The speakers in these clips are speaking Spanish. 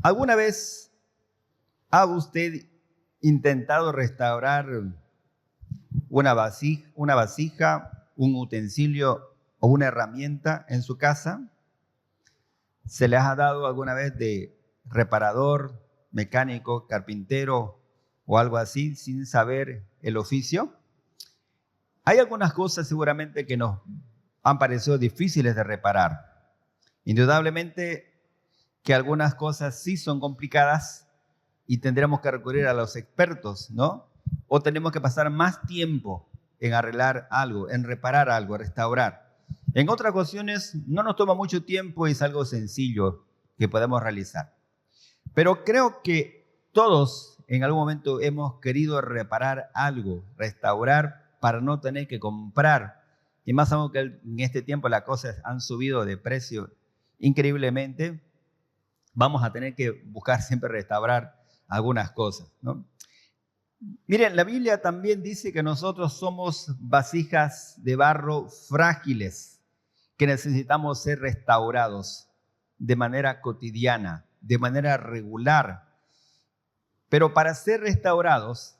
¿Alguna vez ha usted intentado restaurar una vasija, un utensilio o una herramienta en su casa? ¿Se les ha dado alguna vez de reparador, mecánico, carpintero o algo así sin saber el oficio? Hay algunas cosas seguramente que nos han parecido difíciles de reparar. Indudablemente que algunas cosas sí son complicadas y tendremos que recurrir a los expertos, ¿no? O tenemos que pasar más tiempo en arreglar algo, en reparar algo, restaurar. En otras ocasiones no nos toma mucho tiempo y es algo sencillo que podemos realizar. Pero creo que todos en algún momento hemos querido reparar algo, restaurar para no tener que comprar. Y más aún que en este tiempo las cosas han subido de precio increíblemente, vamos a tener que buscar siempre restaurar algunas cosas, ¿no? Miren, la Biblia también dice que nosotros somos vasijas de barro frágiles, que necesitamos ser restaurados de manera cotidiana, de manera regular. Pero para ser restaurados,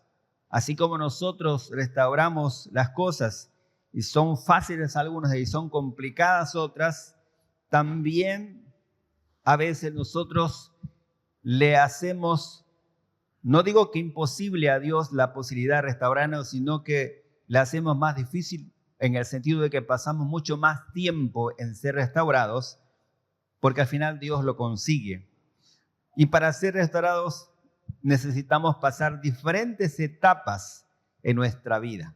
así como nosotros restauramos las cosas y son fáciles algunas y son complicadas otras, también a veces nosotros le hacemos, no digo que imposible a Dios la posibilidad de restaurarnos, sino que le hacemos más difícil en el sentido de que pasamos mucho más tiempo en ser restaurados, porque al final Dios lo consigue. Y para ser restaurados necesitamos pasar diferentes etapas en nuestra vida.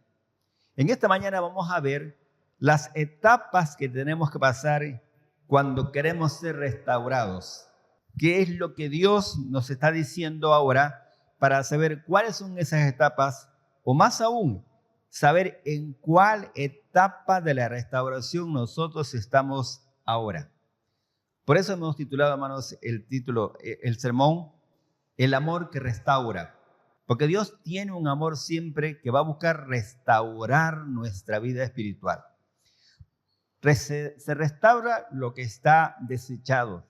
En esta mañana vamos a ver las etapas que tenemos que pasar cuando queremos ser restaurados. ¿Qué es lo que Dios nos está diciendo ahora para saber cuáles son esas etapas? O más aún, saber en cuál etapa de la restauración nosotros estamos ahora. Por eso hemos titulado, hermanos, el sermón, El amor que restaura. Porque Dios tiene un amor siempre que va a buscar restaurar nuestra vida espiritual. Se restaura lo que está desechado.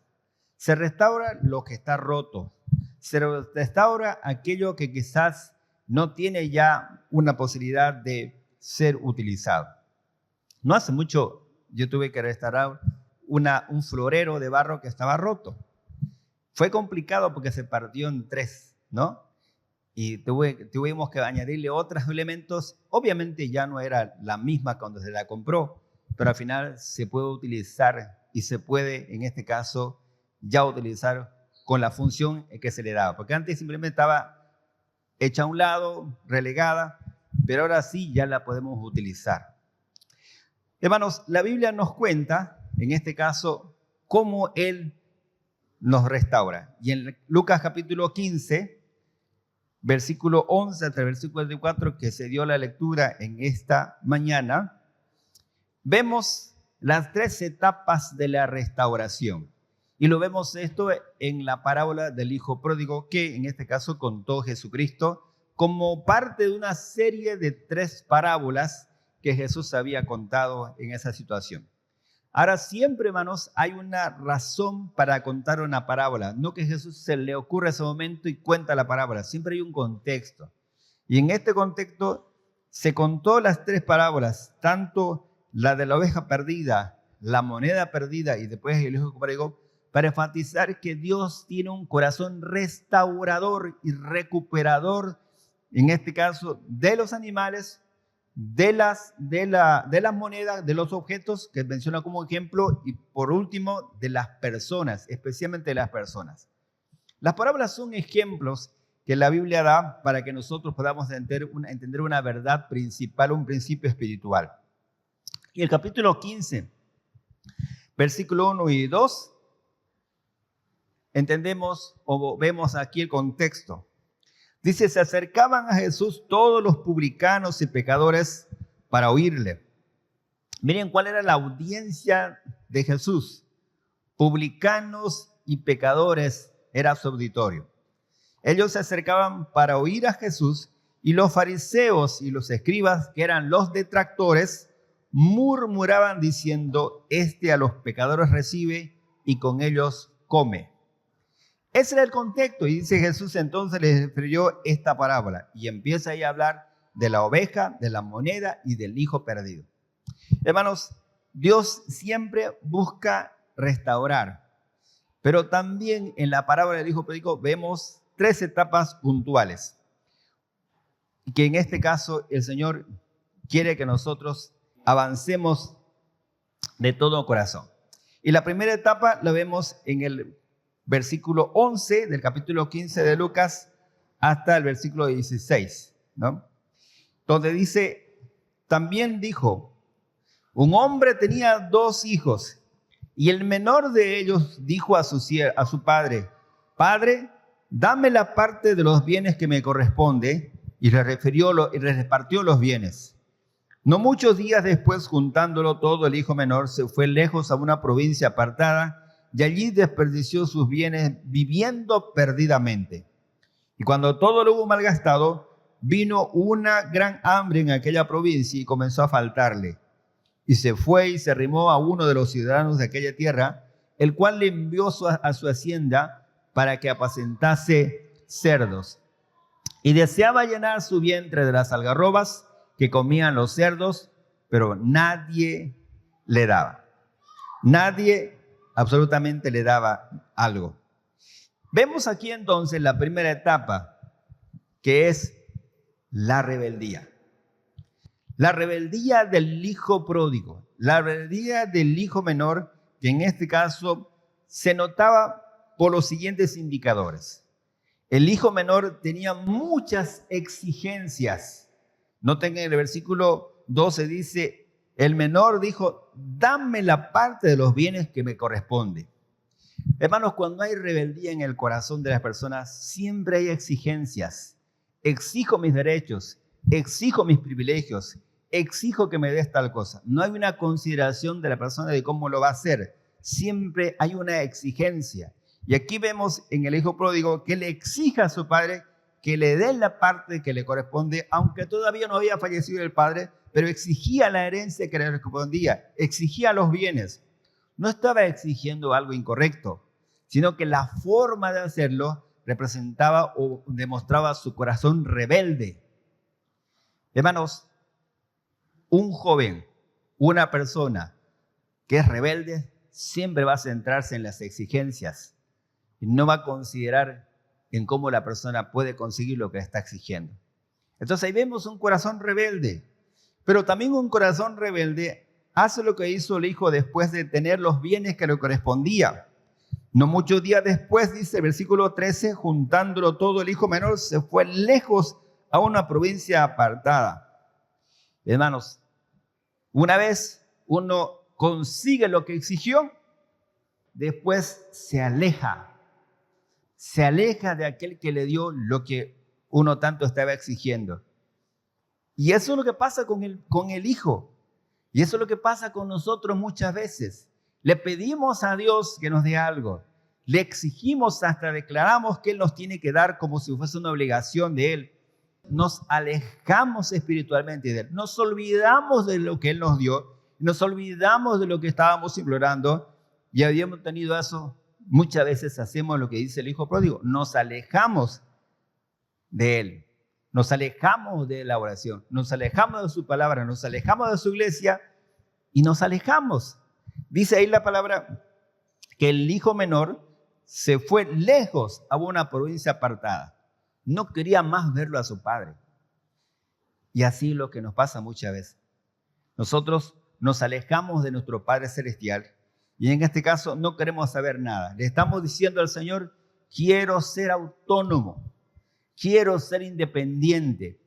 Se restaura lo que está roto. Se restaura aquello que quizás no tiene ya una posibilidad de ser utilizado. No hace mucho yo tuve que restaurar un florero de barro que estaba roto. Fue complicado porque se partió en tres, ¿no? Y tuvimos que añadirle otros elementos. Obviamente ya no era la misma cuando se la compró, pero al final se puede utilizar y se puede, en este caso, ya utilizar con la función que se le daba. Porque antes simplemente estaba hecha a un lado, relegada, pero ahora sí ya la podemos utilizar. Hermanos, la Biblia nos cuenta, en este caso, cómo Él nos restaura. Y en Lucas capítulo 15, versículo 11 hasta el versículo 24, que se dio la lectura en esta mañana, vemos las tres etapas de la restauración. Y lo vemos esto en la parábola del hijo pródigo, que en este caso contó Jesucristo como parte de una serie de tres parábolas que Jesús había contado en esa situación. Ahora, siempre, hermanos, hay una razón para contar una parábola. No que Jesús se le ocurra ese momento y cuenta la parábola. Siempre hay un contexto. Y en este contexto se contó las tres parábolas, tanto la de la oveja perdida, la moneda perdida y después el hijo pródigo, para enfatizar que Dios tiene un corazón restaurador y recuperador, en este caso, de los animales, de las monedas, de los objetos que menciona como ejemplo, y por último, de las personas, especialmente de las personas. Las parábolas son ejemplos que la Biblia da para que nosotros podamos entender una verdad principal, un principio espiritual. Y el capítulo 15, versículo 1 y 2, entendemos o vemos aquí el contexto. Dice, se acercaban a Jesús todos los publicanos y pecadores para oírle. Miren cuál era la audiencia de Jesús. Publicanos y pecadores era su auditorio. Ellos se acercaban para oír a Jesús y los fariseos y los escribas, que eran los detractores, murmuraban diciendo, este a los pecadores recibe y con ellos come. Ese era el contexto. Y dice Jesús, entonces les refirió esta parábola. Y empieza ahí a hablar de la oveja, de la moneda y del hijo perdido. Hermanos, Dios siempre busca restaurar. Pero también en la parábola del hijo pródigo vemos 3 etapas puntuales. Que en este caso el Señor quiere que nosotros avancemos de todo corazón. Y la primera etapa la vemos en el versículo 11 del capítulo 15 de Lucas hasta el versículo 16, ¿no? Donde dice, también dijo, un hombre tenía 2 hijos y el menor de ellos dijo a su padre, Padre, dame la parte de los bienes que me corresponde, y le repartió los bienes. No muchos días después, juntándolo todo, el hijo menor se fue lejos a una provincia apartada y allí desperdició sus bienes viviendo perdidamente. Y cuando todo lo hubo malgastado, vino una gran hambre en aquella provincia y comenzó a faltarle. Y se fue y se arrimó a uno de los ciudadanos de aquella tierra, el cual le envió a su hacienda para que apacentase cerdos. Y deseaba llenar su vientre de las algarrobas que comían los cerdos, pero nadie le daba. Nadie absolutamente le daba algo. Vemos aquí entonces la primera etapa, que es la rebeldía. La rebeldía del hijo pródigo, la rebeldía del hijo menor, que en este caso se notaba por los siguientes indicadores. El hijo menor tenía muchas exigencias. Noten que en el versículo 12 dice, el menor dijo, dame la parte de los bienes que me corresponde. Hermanos, cuando hay rebeldía en el corazón de las personas, siempre hay exigencias. Exijo mis derechos, exijo mis privilegios, exijo que me des tal cosa. No hay una consideración de la persona de cómo lo va a hacer. Siempre hay una exigencia. Y aquí vemos en el hijo pródigo que le exige a su padre que le dé la parte que le corresponde, aunque todavía no había fallecido el padre, pero exigía la herencia que le correspondía, exigía los bienes. No estaba exigiendo algo incorrecto, sino que la forma de hacerlo representaba o demostraba su corazón rebelde. Hermanos, un joven, una persona que es rebelde, siempre va a centrarse en las exigencias y no va a considerar en cómo la persona puede conseguir lo que está exigiendo. Entonces ahí vemos un corazón rebelde, pero también un corazón rebelde hace lo que hizo el hijo después de tener los bienes que le correspondía. No muchos días después, dice el versículo 13, juntándolo todo, el hijo menor se fue lejos a una provincia apartada. Hermanos, una vez uno consigue lo que exigió, después se aleja de aquel que le dio lo que uno tanto estaba exigiendo. Y eso es lo que pasa con el hijo. Y eso es lo que pasa con nosotros muchas veces. Le pedimos a Dios que nos dé algo. Le exigimos, hasta declaramos que Él nos tiene que dar como si fuese una obligación de Él. Nos alejamos espiritualmente de Él. Nos olvidamos de lo que Él nos dio. Nos olvidamos de lo que estábamos implorando. Y habíamos tenido eso. Muchas veces hacemos lo que dice el hijo pródigo. Nos alejamos de Él. Nos alejamos de la oración. Nos alejamos de su palabra. Nos alejamos de su iglesia. Y nos alejamos. Dice ahí la palabra que el hijo menor se fue lejos a una provincia apartada. No quería más verlo a su padre. Y así es lo que nos pasa muchas veces. Nosotros nos alejamos de nuestro Padre Celestial y en este caso no queremos saber nada. Le estamos diciendo al Señor, quiero ser autónomo, quiero ser independiente,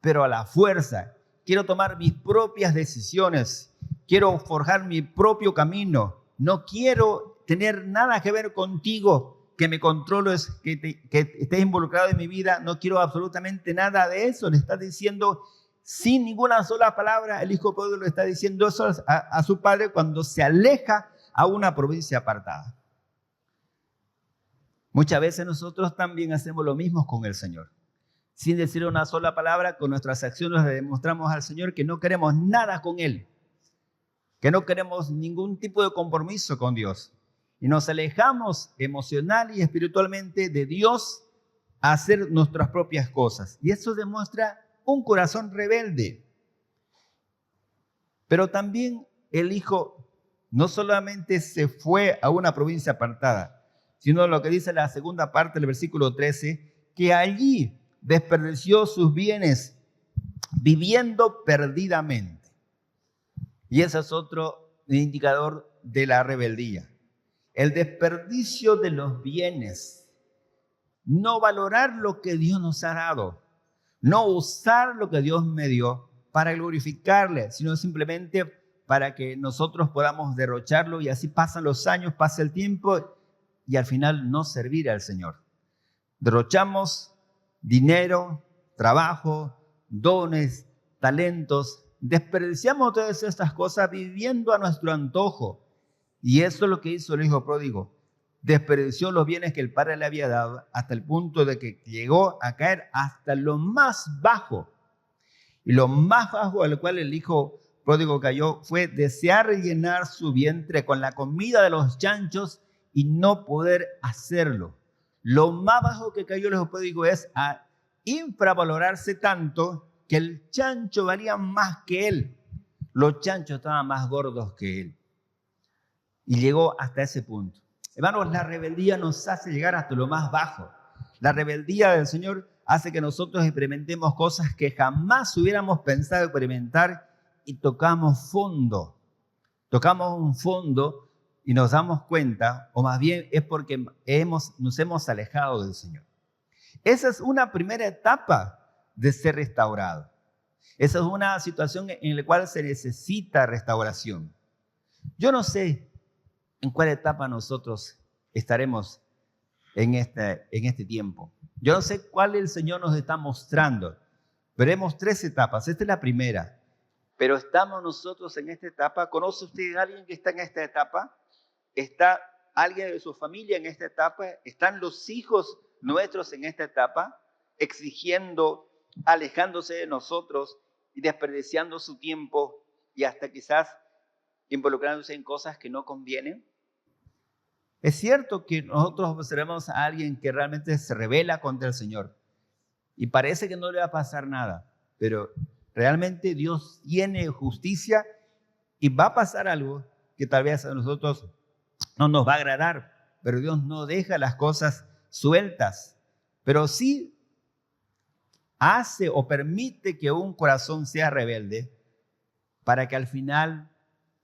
pero a la fuerza. Quiero tomar mis propias decisiones, quiero forjar mi propio camino. No quiero tener nada que ver contigo, que me controles, que estés involucrado en mi vida. No quiero absolutamente nada de eso. Le está diciendo sin ninguna sola palabra. El hijo pródigo le está diciendo eso a su padre cuando se aleja a una provincia apartada. Muchas veces nosotros también hacemos lo mismo con el Señor. Sin decir una sola palabra, con nuestras acciones le demostramos al Señor que no queremos nada con Él, que no queremos ningún tipo de compromiso con Dios. y nos alejamos emocional y espiritualmente de Dios a hacer nuestras propias cosas. Y eso demuestra un corazón rebelde. Pero también el hijo no solamente se fue a una provincia apartada, sino lo que dice la segunda parte del versículo 13, que allí desperdició sus bienes viviendo perdidamente. Y ese es otro indicador de la rebeldía. El desperdicio de los bienes. No valorar lo que Dios nos ha dado. No usar lo que Dios me dio para glorificarle, sino simplemente para que nosotros podamos derrocharlo y así pasan los años, pasa el tiempo y al final no servir al Señor. Derrochamos dinero, trabajo, dones, talentos, desperdiciamos todas estas cosas viviendo a nuestro antojo. Y eso es lo que hizo el hijo pródigo. Desperdició los bienes que el padre le había dado hasta el punto de que llegó a caer hasta lo más bajo. Y lo más bajo al cual el hijo pródigo cayó fue desear llenar su vientre con la comida de los chanchos y no poder hacerlo. Lo más bajo que cayó el hijo pródigo es a infravalorarse tanto que el chancho valía más que él. Los chanchos estaban más gordos que él. Y llegó hasta ese punto. Hermanos, la rebeldía nos hace llegar hasta lo más bajo. La rebeldía del Señor hace que nosotros experimentemos cosas que jamás hubiéramos pensado experimentar y tocamos fondo. Tocamos un fondo y nos damos cuenta, o más bien es porque nos hemos alejado del Señor. Esa es una primera etapa de ser restaurado. Esa es una situación en la cual se necesita restauración. Yo no sé en cuál etapa nosotros estaremos en este tiempo. Yo no sé cuál el Señor nos está mostrando. Veremos 3 etapas. Esta es la primera. Pero estamos nosotros en esta etapa. ¿Conoce usted a alguien que está en esta etapa? ¿Está alguien de su familia en esta etapa? ¿Están los hijos nuestros en esta etapa? Exigiendo, alejándose de nosotros y desperdiciando su tiempo y hasta quizás involucrándose en cosas que no convienen. Es cierto que nosotros observamos a alguien que realmente se rebela contra el Señor y parece que no le va a pasar nada, pero realmente Dios tiene justicia y va a pasar algo que tal vez a nosotros no nos va a agradar, pero Dios no deja las cosas sueltas, pero sí hace o permite que un corazón sea rebelde para que al final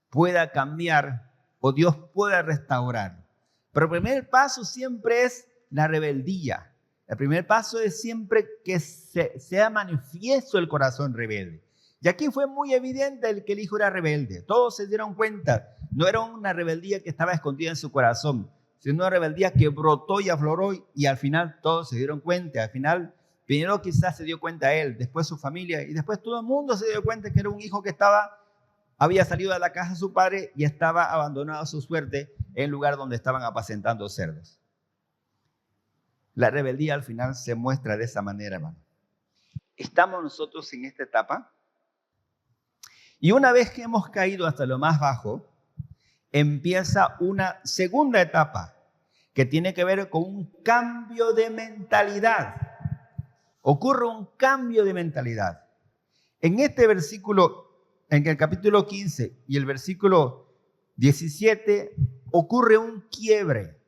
pueda cambiar o Dios pueda restaurar. Pero el primer paso siempre es la rebeldía. El primer paso es siempre que sea manifiesto el corazón rebelde. Y aquí fue muy evidente el que el hijo era rebelde. Todos se dieron cuenta. No era una rebeldía que estaba escondida en su corazón, sino una rebeldía que brotó y afloró y al final todos se dieron cuenta. Al final, primero quizás se dio cuenta él, después su familia y después todo el mundo se dio cuenta que era un hijo que había salido de la casa de su padre y estaba abandonado a su suerte en el lugar donde estaban apacentando cerdos. La rebeldía al final se muestra de esa manera, hermano. Estamos nosotros en esta etapa y una vez que hemos caído hasta lo más bajo, empieza una segunda etapa que tiene que ver con un cambio de mentalidad. Ocurre un cambio de mentalidad. En este versículo, en el capítulo 15 y el versículo 17, ocurre un quiebre.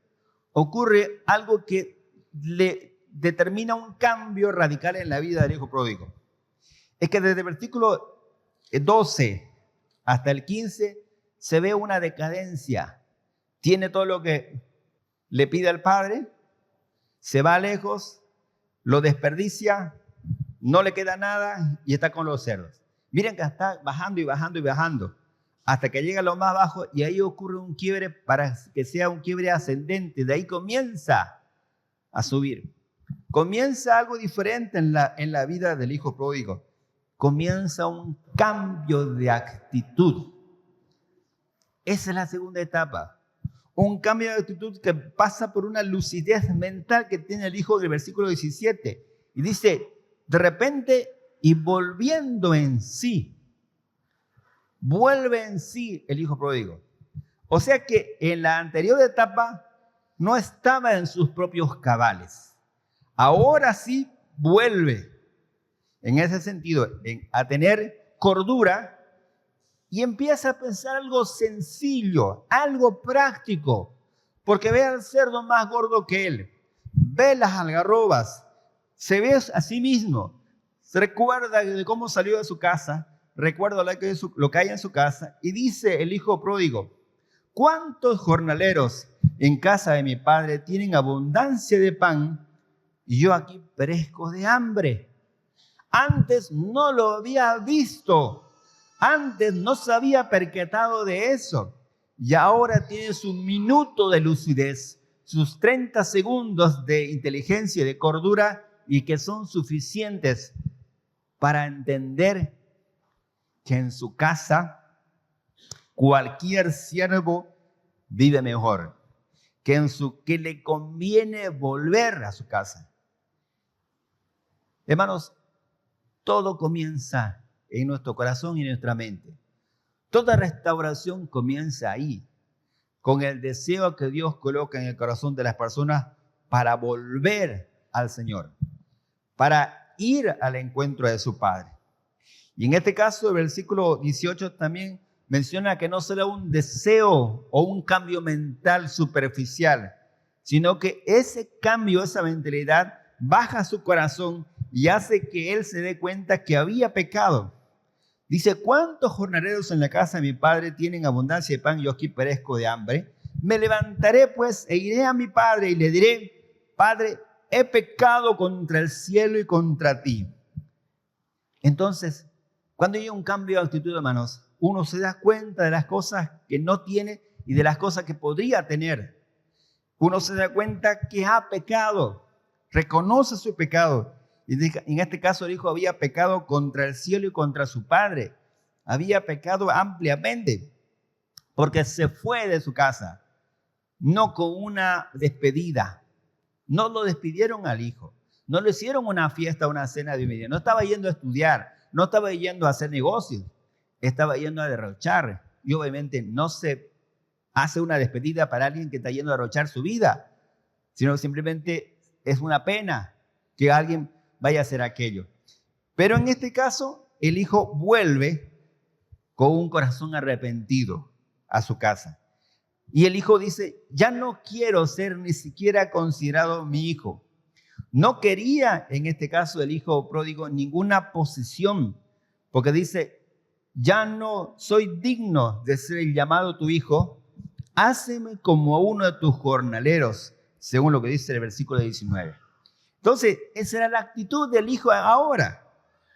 Ocurre algo que le determina un cambio radical en la vida del hijo pródigo. Es que desde el versículo 12 hasta el 15 se ve una decadencia. Tiene todo lo que le pide al padre, se va lejos, lo desperdicia, no le queda nada y está con los cerdos. Miren que está bajando y bajando y bajando hasta que llega a lo más bajo y ahí ocurre un quiebre para que sea un quiebre ascendente. De ahí comienza a subir. Comienza algo diferente en la vida del hijo pródigo. Comienza un cambio de actitud. Esa es la segunda etapa. Un cambio de actitud que pasa por una lucidez mental que tiene el hijo del versículo 17. Y dice, de repente y volviendo en sí, vuelve en sí el hijo pródigo. O sea que en la anterior etapa no estaba en sus propios cabales. Ahora sí vuelve, en ese sentido, a tener cordura y empieza a pensar algo sencillo, algo práctico, porque ve al cerdo más gordo que él, ve las algarrobas, se ve a sí mismo, se recuerda de cómo salió de su casa, recuerda lo que hay en su casa, y dice el hijo pródigo: ¿cuántos jornaleros en casa de mi padre tienen abundancia de pan y yo aquí perezco de hambre? Antes no lo había visto, antes no se había percatado de eso, y ahora tiene su minuto de lucidez, sus 30 segundos de inteligencia y de cordura, y que son suficientes para entender que en su casa cualquier siervo vive mejor, que le conviene volver a su casa. Hermanos, todo comienza en nuestro corazón y en nuestra mente. Toda restauración comienza ahí, con el deseo que Dios coloca en el corazón de las personas para volver al Señor, para ir al encuentro de su Padre. Y en este caso, el versículo 18 también menciona que no será un deseo o un cambio mental superficial, sino que ese cambio, esa mentalidad, baja a su corazón y hace que él se dé cuenta que había pecado. Dice: ¿cuántos jornaleros en la casa de mi padre tienen abundancia de pan y yo aquí perezco de hambre? Me levantaré pues e iré a mi padre y le diré: Padre, he pecado contra el cielo y contra ti. Entonces, cuando hay un cambio de actitud, hermanos, uno se da cuenta de las cosas que no tiene y de las cosas que podría tener. Uno se da cuenta que ha pecado, reconoce su pecado. Y en este caso el hijo había pecado contra el cielo y contra su padre. Había pecado ampliamente porque se fue de su casa, no con una despedida. No lo despidieron al hijo, no le hicieron una fiesta, una cena de bienvenida. No estaba yendo a estudiar, no estaba yendo a hacer negocios, estaba yendo a derrochar. Y obviamente no se hace una despedida para alguien que está yendo a derrochar su vida, sino simplemente es una pena que alguien vaya a hacer aquello. Pero en este caso, el hijo vuelve con un corazón arrepentido a su casa. Y el hijo dice: ya no quiero ser ni siquiera considerado mi hijo. No quería, en este caso, el hijo pródigo, ninguna posición, porque dice: ya no soy digno de ser llamado tu hijo, háceme como uno de tus jornaleros, según lo que dice el versículo 19. Entonces, esa era la actitud del hijo ahora.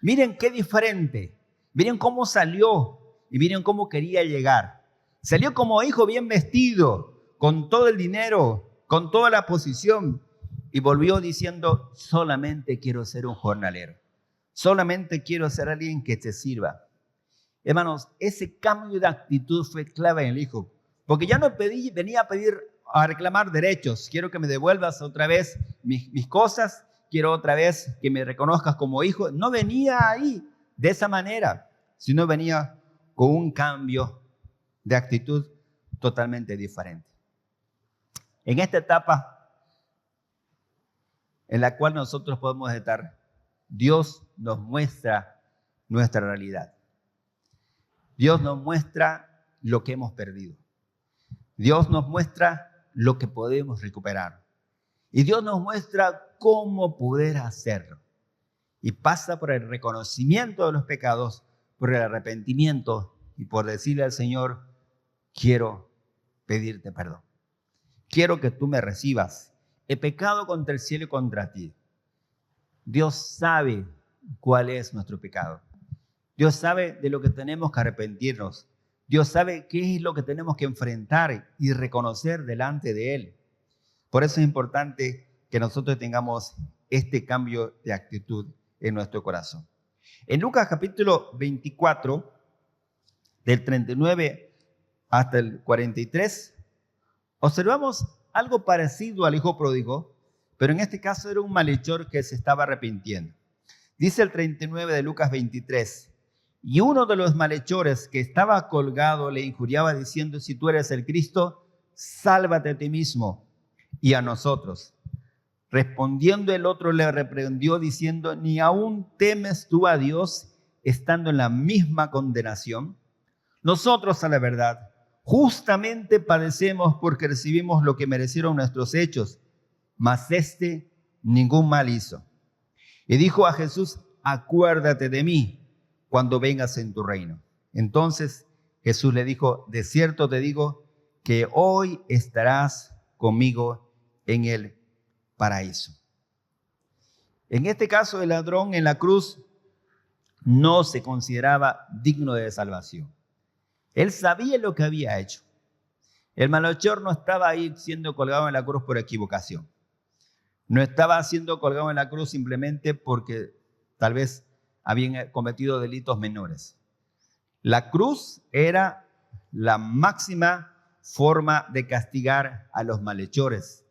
Miren qué diferente. Miren cómo salió y miren cómo quería llegar. Salió como hijo bien vestido, con todo el dinero, con toda la posición, y volvió diciendo: solamente quiero ser un jornalero. Solamente quiero ser alguien que te sirva. Hermanos, ese cambio de actitud fue clave en el hijo, porque ya no venía a reclamar derechos. Quiero que me devuelvas otra vez mis cosas, quiero otra vez que me reconozcas como hijo. No venía ahí de esa manera, sino venía con un cambio de actitud totalmente diferente. En esta etapa en la cual nosotros podemos estar, Dios nos muestra nuestra realidad. Dios nos muestra lo que hemos perdido. Dios nos muestra lo que podemos recuperar. Y Dios nos muestra cómo poder hacerlo. Y pasa por el reconocimiento de los pecados, por el arrepentimiento y por decirle al Señor: quiero pedirte perdón. Quiero que tú me recibas. He pecado contra el cielo y contra ti. Dios sabe cuál es nuestro pecado. Dios sabe de lo que tenemos que arrepentirnos. Dios sabe qué es lo que tenemos que enfrentar y reconocer delante de Él. Por eso es importante que nosotros tengamos este cambio de actitud en nuestro corazón. En Lucas capítulo 24, del 39 hasta el 43, observamos algo parecido al hijo pródigo, pero en este caso era un malhechor que se estaba arrepintiendo. Dice el 39 de Lucas 23: Y uno de los malhechores que estaba colgado le injuriaba diciendo: si tú eres el Cristo, sálvate a ti mismo y a nosotros. Respondiendo el otro le reprendió diciendo: ¿ni aún temes tú a Dios estando en la misma condenación? Nosotros, a la verdad, justamente padecemos porque recibimos lo que merecieron nuestros hechos, mas este ningún mal hizo. Y dijo a Jesús: acuérdate de mí cuando vengas en tu reino. Entonces Jesús le dijo: de cierto te digo que hoy estarás conmigo en el paraíso. En este caso, el ladrón en la cruz no se consideraba digno de salvación. Él sabía lo que había hecho. El malhechor no estaba ahí siendo colgado en la cruz por equivocación. No estaba siendo colgado en la cruz simplemente porque tal vez habían cometido delitos menores. La cruz era la máxima forma de castigar a los malhechores.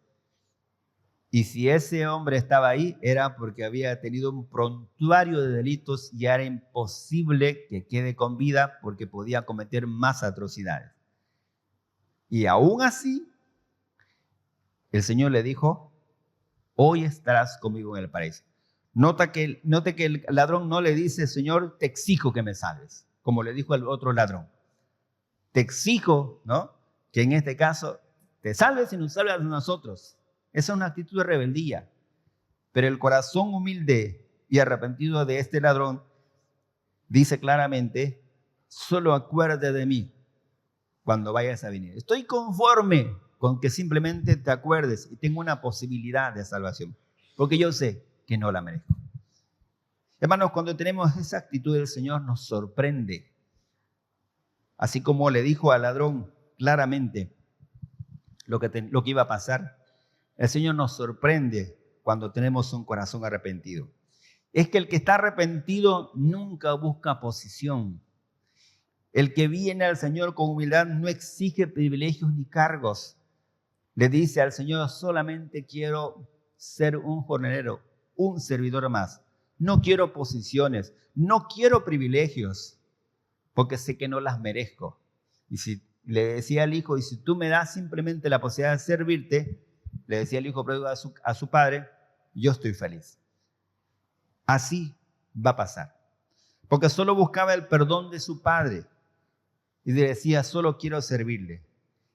Y si ese hombre estaba ahí, era porque había tenido un prontuario de delitos y era imposible que quede con vida porque podía cometer más atrocidades. Y aún así, el Señor le dijo: hoy estarás conmigo en el paraíso. Note que el ladrón no le dice: Señor, te exijo que me salves, como le dijo el otro ladrón. Te exijo, ¿no?, que en este caso te salves y nos salves a nosotros. Esa es una actitud de rebeldía. Pero el corazón humilde y arrepentido de este ladrón dice claramente: solo acuérdate de mí cuando vayas a venir. Estoy conforme con que simplemente te acuerdes y tengo una posibilidad de salvación, porque yo sé que no la merezco. Hermanos, cuando tenemos esa actitud, el Señor nos sorprende. Así como le dijo al ladrón claramente lo que iba a pasar, el Señor nos sorprende cuando tenemos un corazón arrepentido. Es que el que está arrepentido nunca busca posición. El que viene al Señor con humildad no exige privilegios ni cargos. Le dice al Señor: solamente quiero ser un jornalero, un servidor más. No quiero posiciones, no quiero privilegios, porque sé que no las merezco. Y si le decía al hijo: y si tú me das simplemente la posibilidad de servirte, le decía el hijo pródigo a su padre: yo estoy feliz. Así va a pasar. Porque solo buscaba el perdón de su padre y le decía: solo quiero servirle.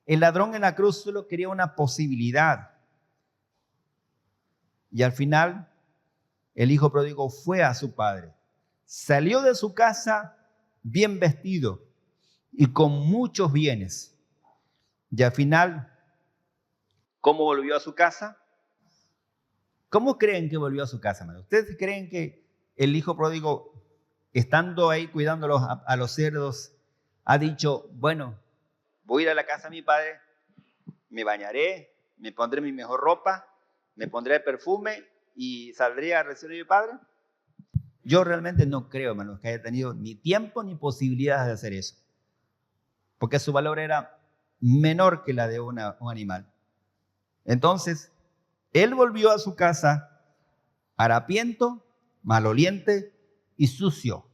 El ladrón en la cruz solo quería una posibilidad. Y al final, el hijo pródigo fue a su padre. Salió de su casa bien vestido y con muchos bienes. Y al final, ¿cómo volvió a su casa? ¿Cómo creen que volvió a su casa, hermano? ¿Ustedes creen que el hijo pródigo, estando ahí cuidando a los cerdos, ha dicho: bueno, voy a ir a la casa de mi padre, me bañaré, me pondré mi mejor ropa, me pondré perfume y saldré a recibir a mi padre? Yo realmente no creo, hermanos, que haya tenido ni tiempo ni posibilidades de hacer eso, porque su valor era menor que la de un animal. Entonces, él volvió a su casa harapiento, maloliente y sucio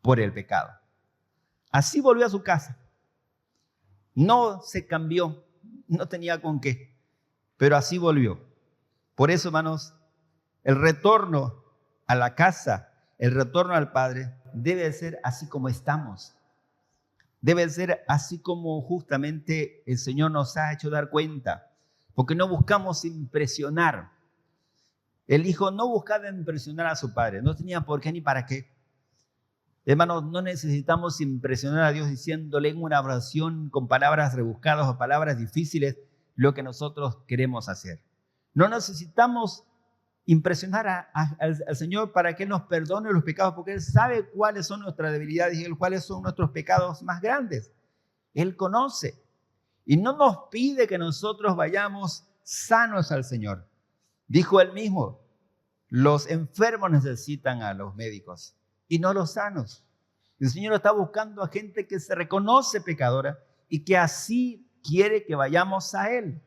por el pecado. Así volvió a su casa. No se cambió, no tenía con qué, pero así volvió. Por eso, hermanos, el retorno a la casa, el retorno al Padre, debe ser así como estamos. Debe ser así como justamente el Señor nos ha hecho dar cuenta, porque no buscamos impresionar. El hijo no buscaba impresionar a su padre, no tenía por qué ni para qué. Hermanos, no necesitamos impresionar a Dios diciéndole en una oración con palabras rebuscadas o palabras difíciles lo que nosotros queremos hacer. No necesitamos impresionar al Señor para que Él nos perdone los pecados, porque Él sabe cuáles son nuestras debilidades y cuáles son nuestros pecados más grandes. Él conoce y no nos pide que nosotros vayamos sanos al Señor. Dijo Él mismo: los enfermos necesitan a los médicos y no los sanos. El Señor está buscando a gente que se reconoce pecadora y que así quiere que vayamos a Él.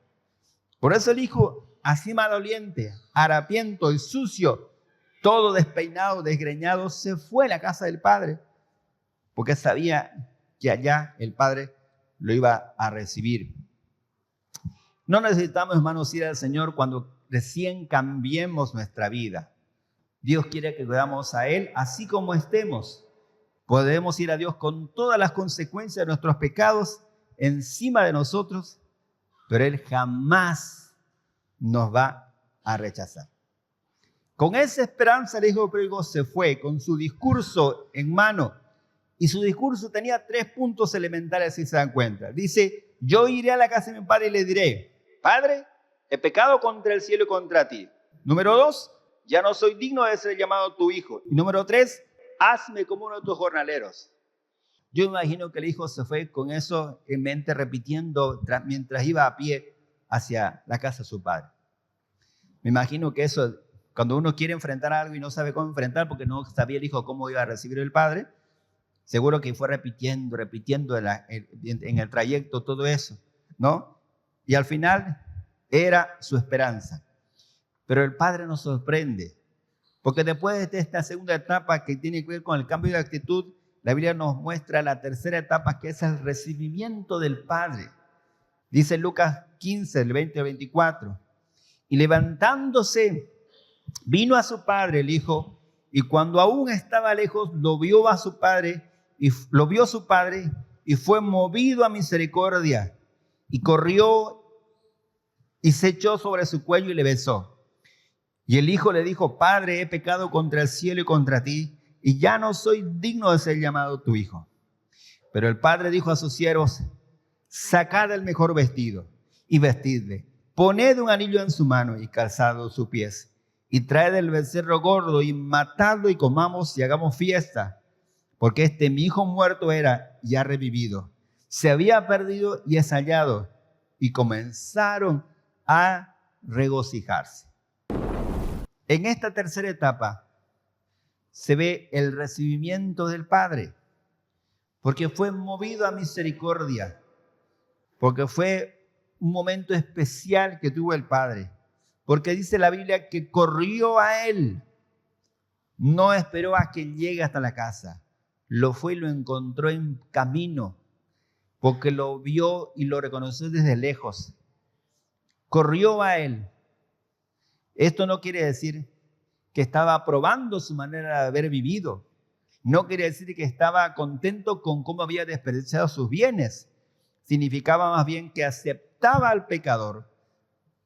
Por eso el hijo, así maloliente, harapiento y sucio, todo despeinado, desgreñado, se fue a la casa del padre. porque sabía que allá el Padre lo iba a recibir. No necesitamos, hermanos, ir al Señor cuando recién cambiemos nuestra vida. Dios quiere que vayamos a Él así como estemos. Podemos ir a Dios con todas las consecuencias de nuestros pecados encima de nosotros, pero Él jamás nos va a rechazar. Con esa esperanza el hijo pródigo se fue con su discurso en mano, y su discurso tenía 3 puntos elementales, si se dan cuenta. Dice: yo iré a la casa de mi padre y le diré: Padre, he pecado contra el cielo y contra ti. Número 2, ya no soy digno de ser llamado tu hijo. Y número 3, hazme como uno de tus jornaleros. Yo imagino que el hijo se fue con eso en mente, repitiendo mientras iba a pie hacia la casa de su padre. Me imagino que eso, cuando uno quiere enfrentar algo y no sabe cómo enfrentar, porque no sabía el hijo cómo iba a recibir el padre, seguro que fue repitiendo en el trayecto todo eso, ¿no? Y al final era su esperanza. Pero el padre nos sorprende, porque después de esta segunda etapa que tiene que ver con el cambio de actitud, la Biblia nos muestra la tercera etapa, que es el recibimiento del Padre. Dice Lucas 15, el 20 al 24. Y levantándose, vino a su padre el hijo, y cuando aún estaba lejos, lo vio su padre, y fue movido a misericordia, y corrió y se echó sobre su cuello y le besó. Y el hijo le dijo: Padre, he pecado contra el cielo y contra ti, y ya no soy digno de ser llamado tu hijo. Pero el padre dijo a sus siervos: sacad el mejor vestido y vestidle, poned un anillo en su mano y calzado sus pies, y traed el becerro gordo y matadlo y comamos y hagamos fiesta, porque mi hijo muerto era y ha revivido, se había perdido y es hallado. Y comenzaron a regocijarse. En esta tercera etapa se ve el recibimiento del Padre, porque fue movido a misericordia, porque fue un momento especial que tuvo el Padre, porque dice la Biblia que corrió a Él, no esperó a que llegue hasta la casa, lo fue y lo encontró en camino, porque lo vio y lo reconoció desde lejos. Corrió a Él. Esto no quiere decir que estaba aprobando su manera de haber vivido. No quiere decir que estaba contento con cómo había desperdiciado sus bienes. Significaba más bien que aceptaba al pecador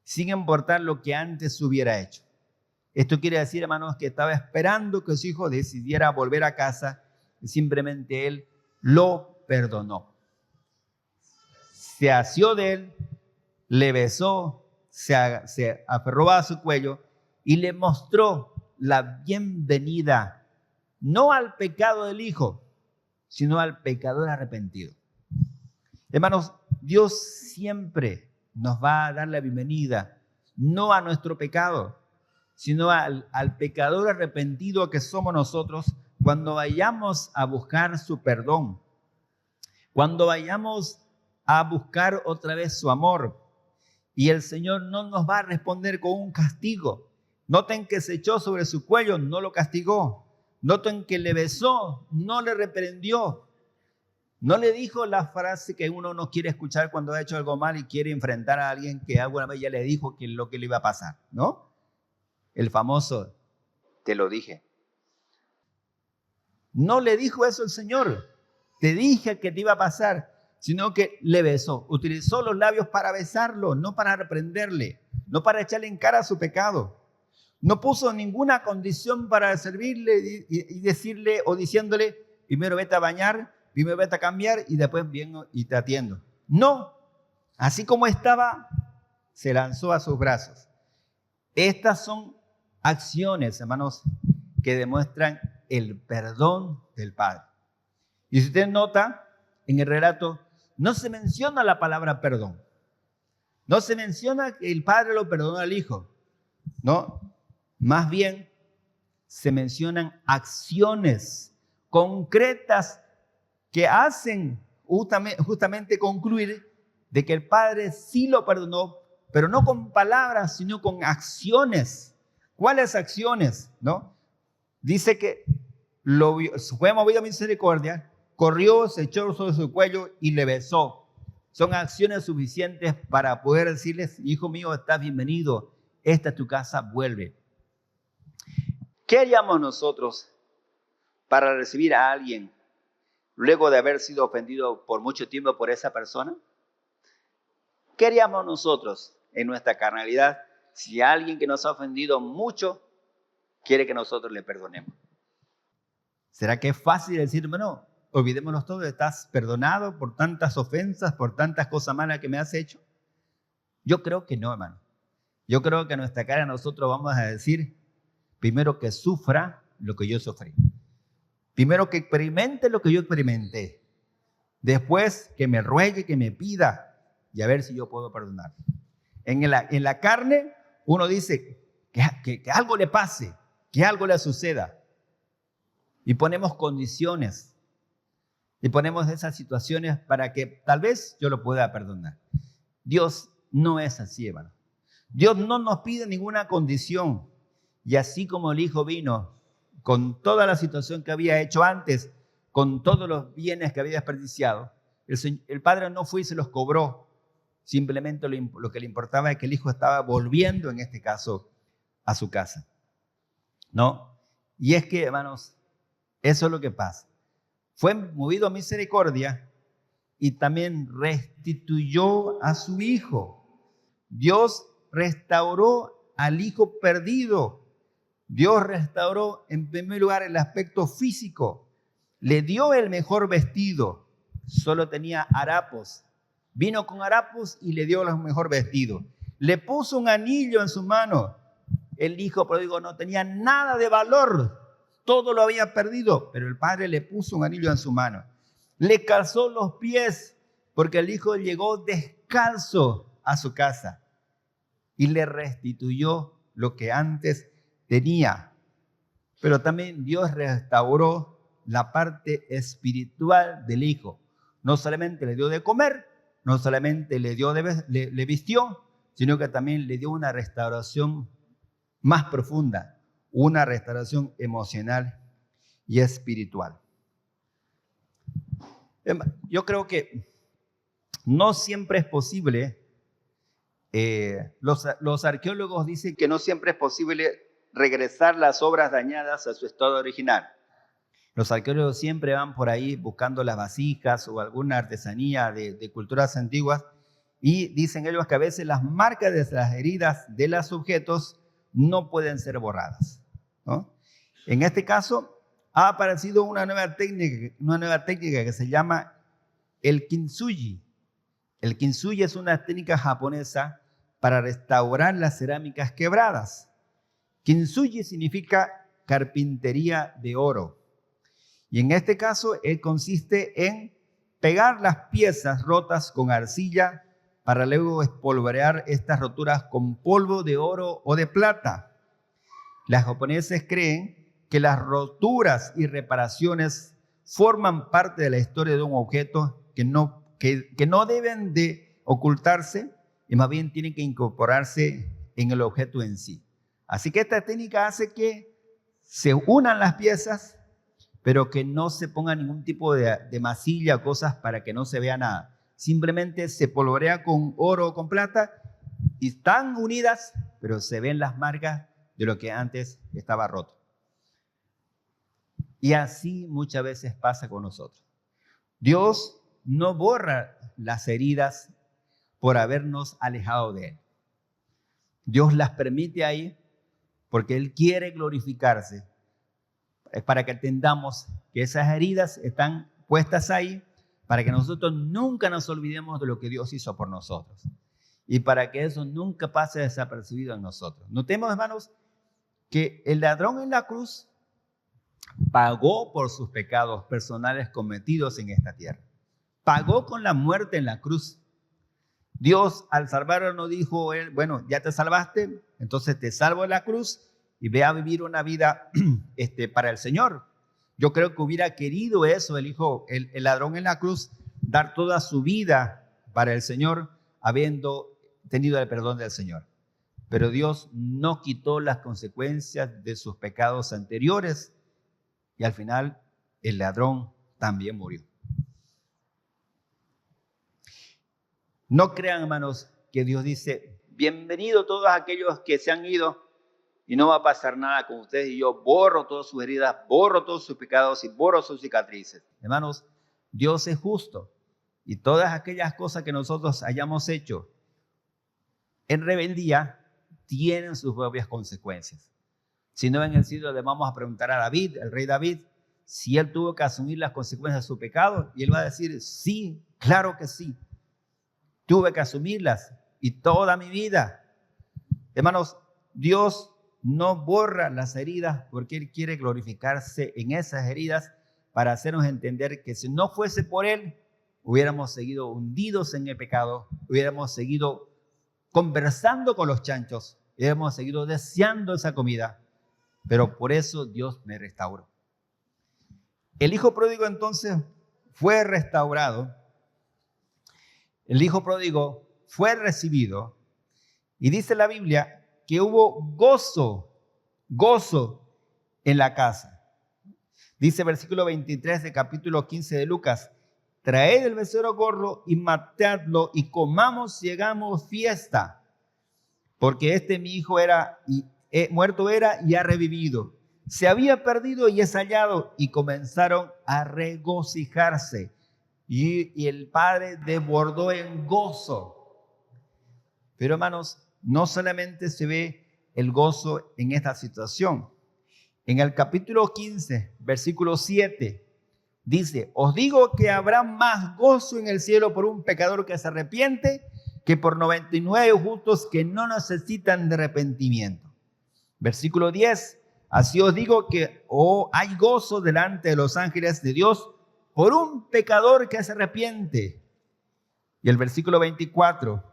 sin importar lo que antes hubiera hecho. Esto quiere decir, hermanos, que estaba esperando que su hijo decidiera volver a casa y simplemente él lo perdonó. Se asió de él, le besó, se aferró a su cuello y le mostró la bienvenida, no al pecado del hijo, sino al pecador arrepentido. Hermanos, Dios siempre nos va a dar la bienvenida, no a nuestro pecado, sino al pecador arrepentido que somos nosotros cuando vayamos a buscar su perdón, cuando vayamos a buscar otra vez su amor. Y el Señor no nos va a responder con un castigo. Noten que se echó sobre su cuello, no lo castigó. Noten que le besó, no le reprendió. No le dijo la frase que uno no quiere escuchar cuando ha hecho algo mal y quiere enfrentar a alguien que alguna vez ya le dijo que lo que le iba a pasar, ¿no? El famoso: te lo dije. No le dijo eso el Señor. Te dije que te iba a pasar, sino que le besó. Utilizó los labios para besarlo, no para reprenderle, no para echarle en cara su pecado. No puso ninguna condición para servirle y decirle o diciéndole: primero vete a bañar, primero vete a cambiar y después vengo y te atiendo. No, así como estaba, se lanzó a sus brazos. Estas son acciones, hermanos, que demuestran el perdón del Padre. Y si usted nota, en el relato no se menciona la palabra perdón. No se menciona que el Padre lo perdonó al Hijo. No, más bien se mencionan acciones concretas que hacen justamente concluir de que el Padre sí lo perdonó, pero no con palabras, sino con acciones. ¿Cuáles acciones? ¿No? Dice que fue movido a misericordia corrió, se echó sobre su cuello y le besó. Son acciones suficientes para poder decirles, hijo mío, estás bienvenido, esta es tu casa, vuelve. ¿Qué haríamos nosotros para recibir a alguien luego de haber sido ofendido por mucho tiempo por esa persona? ¿Qué haríamos nosotros en nuestra carnalidad si alguien que nos ha ofendido mucho quiere que nosotros le perdonemos? ¿Será que es fácil decir, bueno, olvidémonos todo, estás perdonado por tantas ofensas, por tantas cosas malas que me has hecho? Yo creo que no, hermano. Yo creo que a nuestra cara nosotros vamos a decir, primero que sufra lo que yo sufrí. Primero que experimente lo que yo experimenté. Después que me ruegue, que me pida y a ver si yo puedo perdonar. En la carne uno dice que algo le pase, que algo le suceda. Y ponemos condiciones. Y ponemos esas situaciones para que tal vez yo lo pueda perdonar. Dios no es así, hermano. Dios no nos pide ninguna condición. Y así como el Hijo vino con toda la situación que había hecho antes, con todos los bienes que había desperdiciado, el Padre no fue y se los cobró. Simplemente lo que le importaba es que el Hijo estaba volviendo, en este caso, a su casa. ¿No? Y es que, hermanos, eso es lo que pasa. Fue movido a misericordia y también restituyó a su Hijo. Dios restauró al hijo perdido. Dios restauró en primer lugar el aspecto físico. Le dio el mejor vestido. Solo tenía harapos. Vino con harapos y le dio el mejor vestido. Le puso un anillo en su mano. El hijo pródigo no tenía nada de valor. Todo lo había perdido, pero el padre le puso un anillo en su mano. Le calzó los pies porque el hijo llegó descalzo a su casa y le restituyó lo que antes tenía. Pero también Dios restauró la parte espiritual del hijo. No solamente le dio de comer, no solamente le vistió, sino que también le dio una restauración más profunda, una restauración emocional y espiritual. Yo creo que no siempre es posible. Los arqueólogos dicen que no siempre es posible regresar las obras dañadas a su estado original. Los arqueólogos siempre van por ahí buscando las vasijas o alguna artesanía de culturas antiguas y dicen ellos que a veces las marcas de las heridas de los objetos no pueden ser borradas, ¿no? En este caso ha aparecido una nueva técnica que se llama el kintsugi. El kintsugi es una técnica japonesa para restaurar las cerámicas quebradas. Kintsugi significa carpintería de oro. Y en este caso consiste en pegar las piezas rotas con arcilla para luego espolvorear estas roturas con polvo de oro o de plata. Los japoneses creen que las roturas y reparaciones forman parte de la historia de un objeto que no deben de ocultarse y más bien tienen que incorporarse en el objeto en sí. Así que esta técnica hace que se unan las piezas, pero que no se ponga ningún tipo de masilla o cosas para que no se vea nada. Simplemente se polvorea con oro o con plata y están unidas, pero se ven las marcas de lo que antes estaba roto. Y así muchas veces pasa con nosotros. Dios no borra las heridas por habernos alejado de Él. Dios las permite ahí porque Él quiere glorificarse. Es para que entendamos que esas heridas están puestas ahí para que nosotros nunca nos olvidemos de lo que Dios hizo por nosotros y para que eso nunca pase desapercibido en nosotros. Notemos, hermanos, que el ladrón en la cruz pagó por sus pecados personales cometidos en esta tierra. Pagó con la muerte en la cruz. Dios al salvarlo no dijo, bueno, ya te salvaste, entonces te salvo en la cruz y ve a vivir una vida para el Señor. Yo creo que hubiera querido eso el ladrón en la cruz, dar toda su vida para el Señor, habiendo tenido el perdón del Señor. Pero Dios no quitó las consecuencias de sus pecados anteriores y al final el ladrón también murió. No crean, hermanos, que Dios dice, bienvenidos todos aquellos que se han ido y no va a pasar nada con ustedes y yo borro todas sus heridas, borro todos sus pecados y borro sus cicatrices. Hermanos, Dios es justo y todas aquellas cosas que nosotros hayamos hecho en rebeldía tienen sus propias consecuencias. Si no, en el cielo le vamos a preguntar a David, el rey David, si él tuvo que asumir las consecuencias de su pecado, y él va a decir, sí, claro que sí, tuve que asumirlas y toda mi vida. Hermanos, Dios no borra las heridas porque Él quiere glorificarse en esas heridas para hacernos entender que si no fuese por Él, hubiéramos seguido hundidos en el pecado, hubiéramos seguido conversando con los chanchos, hubiéramos seguido deseando esa comida, pero por eso Dios me restauró. El hijo pródigo entonces fue restaurado, el hijo pródigo fue recibido y dice la Biblia que hubo gozo en la casa. Dice versículo 23 de capítulo 15 de Lucas, traed el becerro gordo y matadlo y comamos y hagamos fiesta, porque este mi hijo muerto era y ha revivido. Se había perdido y es hallado, y comenzaron a regocijarse. Y el padre desbordó en gozo. Pero hermanos, no solamente se ve el gozo en esta situación. En el capítulo 15, versículo 7, dice, os digo que habrá más gozo en el cielo por un pecador que se arrepiente que por 99 justos que no necesitan de arrepentimiento. Versículo 10, así os digo que hay gozo delante de los ángeles de Dios por un pecador que se arrepiente. Y el versículo 24,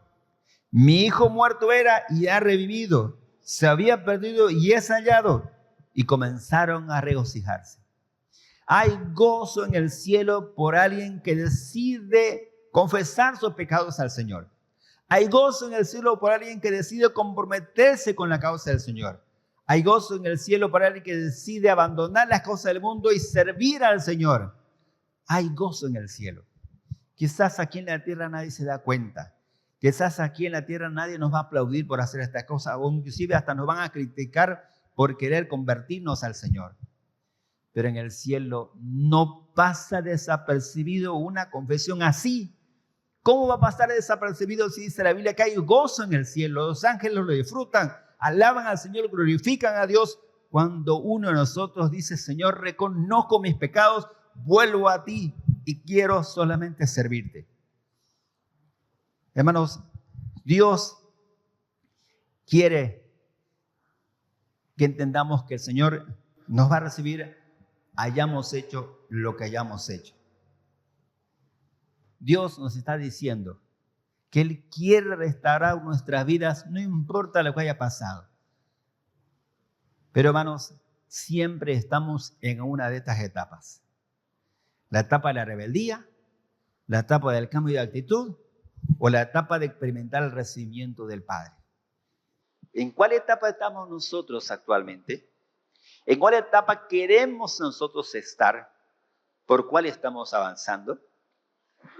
mi hijo muerto era y ha revivido, se había perdido y es hallado, y comenzaron a regocijarse. Hay gozo en el cielo por alguien que decide confesar sus pecados al Señor. Hay gozo en el cielo por alguien que decide comprometerse con la causa del Señor. Hay gozo en el cielo por alguien que decide abandonar las cosas del mundo y servir al Señor. Hay gozo en el cielo. Quizás aquí en la tierra nadie se da cuenta. Quizás aquí en la tierra nadie nos va a aplaudir por hacer estas cosas, o inclusive hasta nos van a criticar por querer convertirnos al Señor. Pero en el cielo no pasa desapercibido una confesión así. ¿Cómo va a pasar desapercibido si dice la Biblia que hay gozo en el cielo? Los ángeles lo disfrutan, alaban al Señor, glorifican a Dios. Cuando uno de nosotros dice, Señor, reconozco mis pecados, vuelvo a ti y quiero solamente servirte. Hermanos, Dios quiere que entendamos que el Señor nos va a recibir, hayamos hecho lo que hayamos hecho. Dios nos está diciendo que Él quiere restaurar nuestras vidas, no importa lo que haya pasado. Pero hermanos, siempre estamos en una de estas etapas. La etapa de la rebeldía, la etapa del cambio de actitud o la etapa de experimentar el recibimiento del Padre. ¿En cuál etapa estamos nosotros actualmente? ¿En cuál etapa queremos nosotros estar? ¿Por cuál estamos avanzando?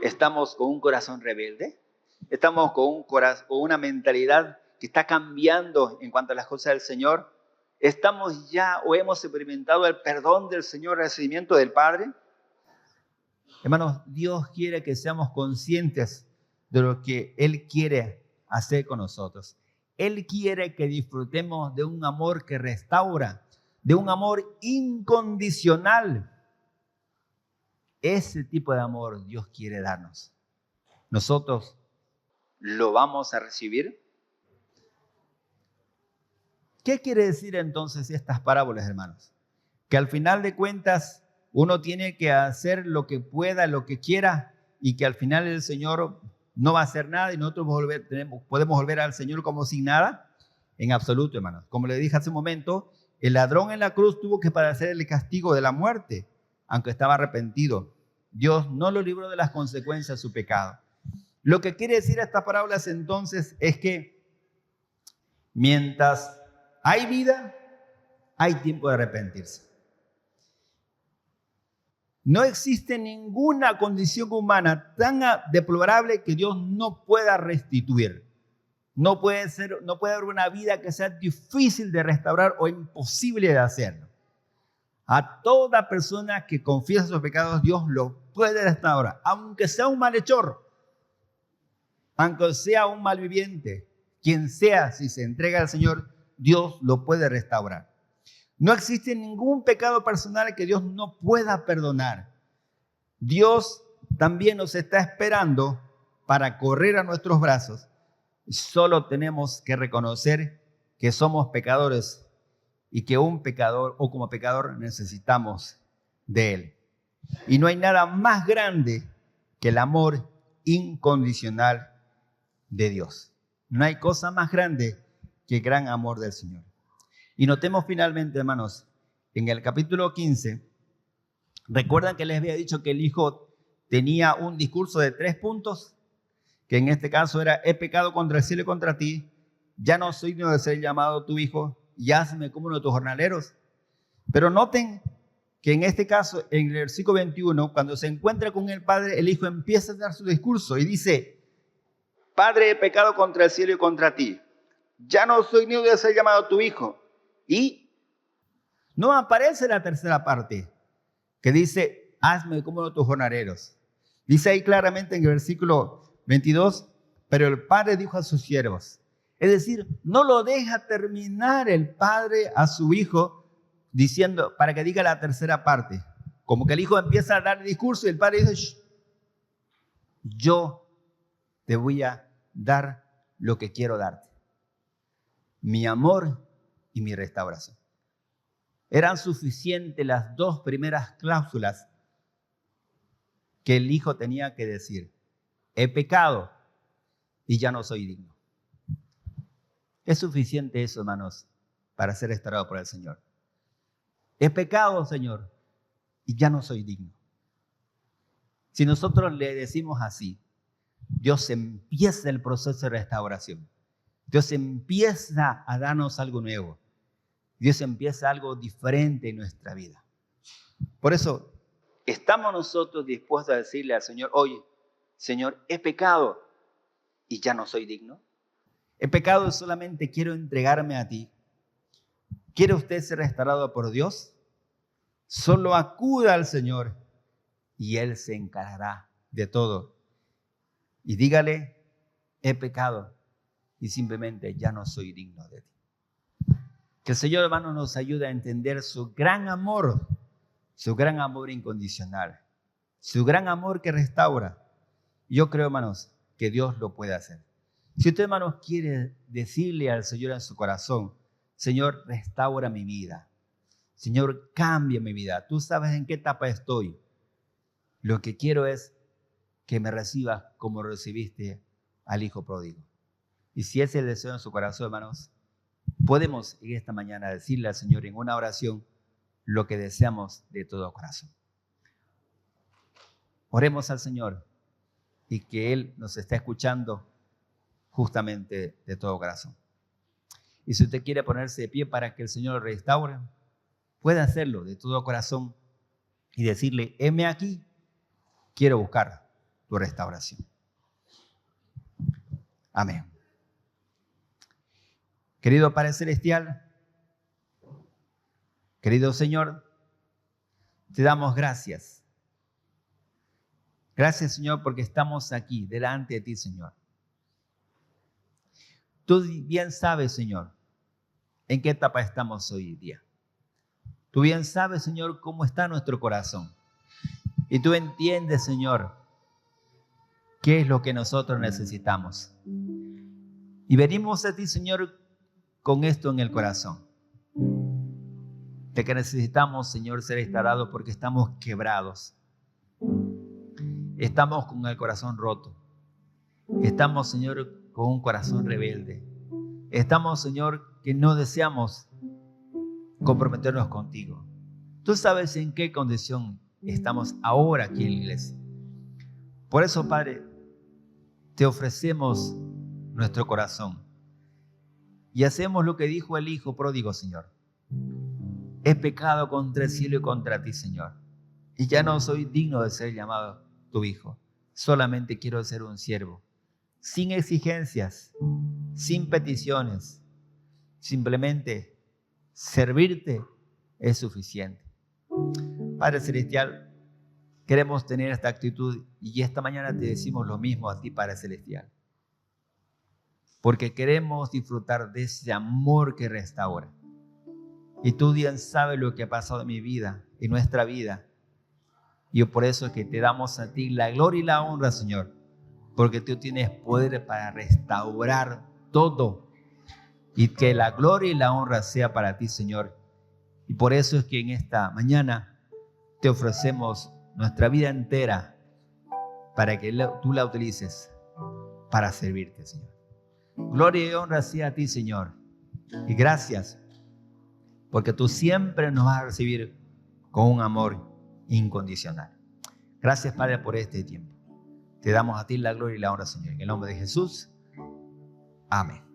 ¿Estamos con un corazón rebelde? ¿Estamos con una mentalidad que está cambiando en cuanto a las cosas del Señor? ¿Estamos ya o hemos experimentado el perdón del Señor, el recibimiento del Padre? Hermanos, Dios quiere que seamos conscientes de lo que Él quiere hacer con nosotros. Él quiere que disfrutemos de un amor que restaura, de un amor incondicional. Ese tipo de amor Dios quiere darnos. ¿Nosotros lo vamos a recibir? ¿Qué quiere decir entonces estas parábolas, hermanos? Que al final de cuentas uno tiene que hacer lo que pueda, lo que quiera, y que al final el Señor no va a hacer nada y nosotros podemos volver al Señor como sin nada. En absoluto, hermanos. Como le dije hace un momento, el ladrón en la cruz tuvo que padecer el castigo de la muerte, aunque estaba arrepentido. Dios no lo libró de las consecuencias de su pecado. Lo que quiere decir estas parábolas entonces es que mientras hay vida, hay tiempo de arrepentirse. No existe ninguna condición humana tan deplorable que Dios no pueda restituir. No puede haber una vida que sea difícil de restaurar o imposible de hacerlo. A toda persona que confiesa sus pecados, Dios lo puede restaurar, aunque sea un malhechor, aunque sea un malviviente, quien sea, si se entrega al Señor, Dios lo puede restaurar. No existe ningún pecado personal que Dios no pueda perdonar. Dios también nos está esperando para correr a nuestros brazos. Solo tenemos que reconocer que somos pecadores y que como pecador necesitamos de Él. Y no hay nada más grande que el amor incondicional de Dios. No hay cosa más grande que el gran amor del Señor. Y notemos finalmente, hermanos, en el capítulo 15, recuerdan que les había dicho que el Hijo tenía un discurso de 3 puntos, que en este caso era: he pecado contra el cielo y contra ti, ya no soy digno de ser llamado tu hijo, y hazme como uno de tus jornaleros. Pero noten que en este caso, en el versículo 21, cuando se encuentra con el Padre, el Hijo empieza a dar su discurso y dice: Padre, he pecado contra el cielo y contra ti, ya no soy digno de ser llamado tu hijo. Y no aparece la tercera parte, que dice: hazme como uno de tus jornaleros. Dice ahí claramente en el versículo 22, pero el Padre dijo a sus siervos. Es decir, no lo deja terminar el Padre a su Hijo diciendo, para que diga la tercera parte. Como que el Hijo empieza a dar el discurso y el Padre dice: Shh, yo te voy a dar lo que quiero darte. Mi amor y mi restauración. Eran suficientes las 2 primeras cláusulas que el Hijo tenía que decir: he pecado y ya no soy digno. Es suficiente eso, hermanos, para ser restaurado por el Señor. He pecado, Señor, y ya no soy digno. Si nosotros le decimos así, Dios empieza el proceso de restauración. Dios empieza a darnos algo nuevo. Dios empieza algo diferente en nuestra vida. Por eso, ¿estamos nosotros dispuestos a decirle al Señor: oye, Señor, he pecado y ya no soy digno? He pecado y solamente quiero entregarme a ti. ¿Quiere usted ser restaurado por Dios? Solo acuda al Señor y Él se encargará de todo. Y dígale: he pecado y simplemente ya no soy digno de ti. Que el Señor, hermano, nos ayude a entender su gran amor incondicional, su gran amor que restaura. Yo creo, hermanos, que Dios lo puede hacer. Si usted, hermanos, quiere decirle al Señor en su corazón: Señor, restaura mi vida. Señor, cambia mi vida. Tú sabes en qué etapa estoy. Lo que quiero es que me recibas como recibiste al Hijo pródigo. Y si ese es el deseo en su corazón, hermanos, podemos en esta mañana decirle al Señor en una oración lo que deseamos de todo corazón. Oremos al Señor y que Él nos esté escuchando justamente de todo corazón. Y si usted quiere ponerse de pie para que el Señor lo restaure, puede hacerlo de todo corazón y decirle: heme aquí, quiero buscar tu restauración. Amén. Querido Padre Celestial, querido Señor, te damos gracias. Gracias, Señor, porque estamos aquí delante de ti, Señor. Tú bien sabes, Señor, en qué etapa estamos hoy día. Tú bien sabes, Señor, cómo está nuestro corazón. Y tú entiendes, Señor, qué es lo que nosotros necesitamos. Y venimos a ti, Señor, con esto en el corazón. De que necesitamos, Señor, ser restaurados porque estamos quebrados. Estamos con el corazón roto. Estamos, Señor, con un corazón rebelde. Estamos, Señor, que no deseamos comprometernos contigo. Tú sabes en qué condición estamos ahora aquí en la iglesia. Por eso, Padre, te ofrecemos nuestro corazón y hacemos lo que dijo el Hijo pródigo, Señor. He pecado contra el cielo y contra ti, Señor. y ya no soy digno de ser llamado tu hijo. Solamente quiero ser un siervo, sin exigencias, sin peticiones. Simplemente servirte es suficiente. Padre Celestial, queremos tener esta actitud y esta mañana te decimos lo mismo a ti, Padre Celestial. Porque queremos disfrutar de ese amor que restaura. Y tú bien sabes lo que ha pasado en mi vida, en nuestra vida. Y por eso es que te damos a ti la gloria y la honra, Señor. Porque tú tienes poder para restaurar todo. Y que la gloria y la honra sea para ti, Señor. Y por eso es que en esta mañana te ofrecemos nuestra vida entera para que tú la utilices para servirte, Señor. Gloria y honra sea a ti, Señor. Y gracias, porque tú siempre nos vas a recibir con un amor incondicional. Gracias, Padre, por este tiempo. Te damos a ti la gloria y la honra, Señor. En el nombre de Jesús. Amén.